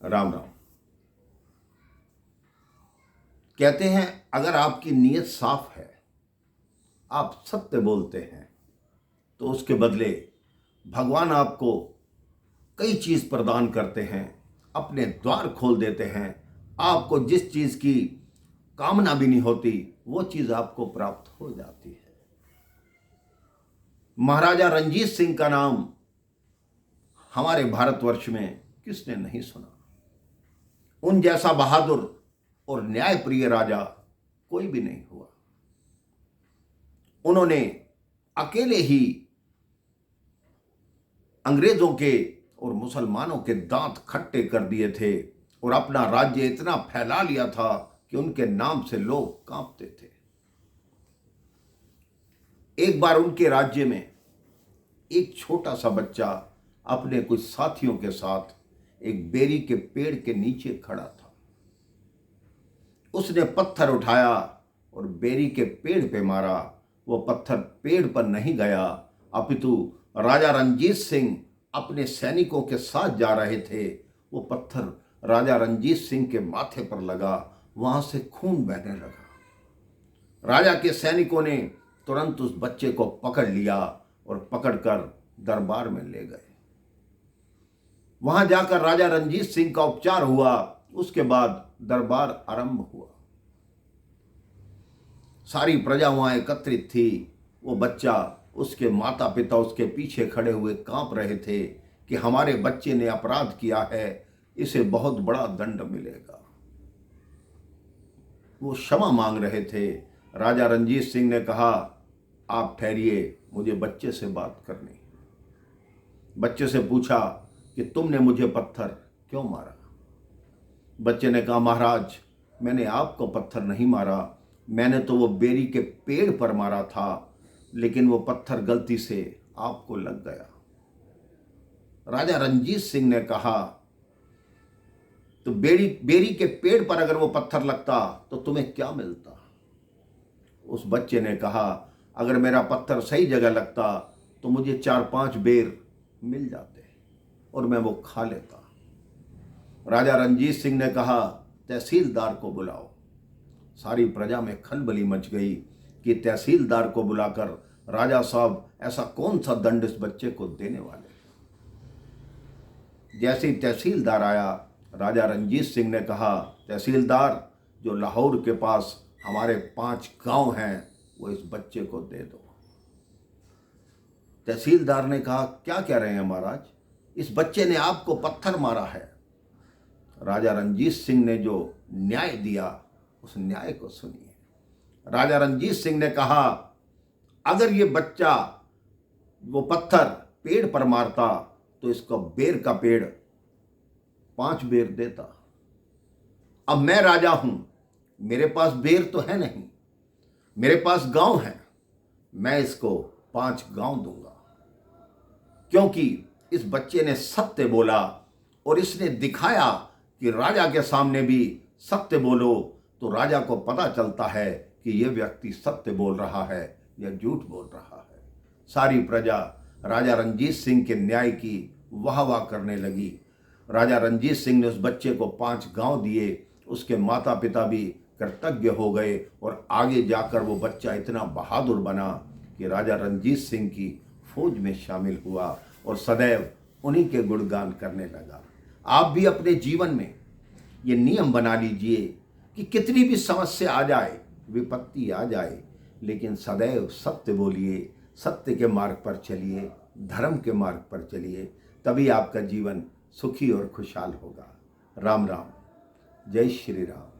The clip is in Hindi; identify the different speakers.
Speaker 1: राम राम। कहते हैं अगर आपकी नीयत साफ है, आप सत्य बोलते हैं, तो उसके बदले भगवान आपको कई चीज प्रदान करते हैं, अपने द्वार खोल देते हैं। आपको जिस चीज की कामना भी नहीं होती वो चीज आपको प्राप्त हो जाती है। महाराजा रंजीत सिंह का नाम हमारे भारतवर्ष में किसने नहीं सुना। उन जैसा बहादुर और न्यायप्रिय राजा कोई भी नहीं हुआ। उन्होंने अकेले ही अंग्रेजों के और मुसलमानों के दांत खट्टे कर दिए थे और अपना राज्य इतना फैला लिया था कि उनके नाम से लोग कांपते थे। एक बार उनके राज्य में एक छोटा सा बच्चा अपने कुछ साथियों के साथ एक बेरी के पेड़ के नीचे खड़ा था। उसने पत्थर उठाया और बेरी के पेड़ पे मारा। वो पत्थर पेड़ पर नहीं गया, अपितु राजा रंजीत सिंह अपने सैनिकों के साथ जा रहे थे। वो पत्थर राजा रंजीत सिंह के माथे पर लगा, वहां से खून बहने लगा। राजा के सैनिकों ने तुरंत उस बच्चे को पकड़ लिया और पकड़कर दरबार में ले गए। वहां जाकर राजा रंजीत सिंह का उपचार हुआ। उसके बाद दरबार आरंभ हुआ। सारी प्रजा वहां एकत्रित थी। वो बच्चा, उसके माता पिता उसके पीछे खड़े हुए कांप रहे थे कि हमारे बच्चे ने अपराध किया है, इसे बहुत बड़ा दंड मिलेगा। वो क्षमा मांग रहे थे। राजा रंजीत सिंह ने कहा, आप ठहरिए, मुझे बच्चे से बात करनी। बच्चे से पूछा कि तुमने मुझे पत्थर क्यों मारा। बच्चे ने कहा, महाराज, मैंने आपको पत्थर नहीं मारा, मैंने तो वो बेरी के पेड़ पर मारा था, लेकिन वो पत्थर गलती से आपको लग गया। राजा रंजीत सिंह ने कहा, तो बेरी के पेड़ पर अगर वो पत्थर लगता तो तुम्हें क्या मिलता। उस बच्चे ने कहा, अगर मेरा पत्थर सही जगह लगता तो मुझे 4-5 बेर मिल जाते और मैं वो खा लेता। राजा रंजीत सिंह ने कहा, तहसीलदार को बुलाओ। सारी प्रजा में खलबली मच गई कि तहसीलदार को बुलाकर राजा साहब ऐसा कौन सा दंड इस बच्चे को देने वाले। जैसे ही तहसीलदार आया, राजा रंजीत सिंह ने कहा, तहसीलदार, जो लाहौर के पास हमारे 5 गांव हैं वो इस बच्चे को दे दो। तहसीलदार ने कहा, क्या कह रहे हैं महाराज, इस बच्चे ने आपको पत्थर मारा है। राजा रंजीत सिंह ने जो न्याय दिया उस न्याय को सुनिए। राजा रंजीत सिंह ने कहा, अगर ये बच्चा वो पत्थर पेड़ पर मारता तो इसको बेर का पेड़ 5 बेर देता। अब मैं राजा हूं, मेरे पास बेर तो है नहीं, मेरे पास गांव है, मैं इसको 5 गांव दूंगा। क्योंकि इस बच्चे ने सत्य बोला और इसने दिखाया कि राजा के सामने भी सत्य बोलो तो राजा को पता चलता है कि यह व्यक्ति सत्य बोल रहा है या झूठ बोल रहा है। सारी प्रजा राजा रंजीत सिंह के न्याय की वाह वाह करने लगी। राजा रंजीत सिंह ने उस बच्चे को 5 गांव दिए। उसके माता पिता भी कृतज्ञ हो गए और आगे जाकर वो बच्चा इतना बहादुर बना कि राजा रंजीत सिंह की फौज में शामिल हुआ और सदैव उन्हीं के गुणगान करने लगा। आप भी अपने जीवन में ये नियम बना लीजिए कि कितनी भी समस्या आ जाए, विपत्ति आ जाए, लेकिन सदैव सत्य बोलिए, सत्य के मार्ग पर चलिए, धर्म के मार्ग पर चलिए, तभी आपका जीवन सुखी और खुशहाल होगा। राम राम, जय श्री राम।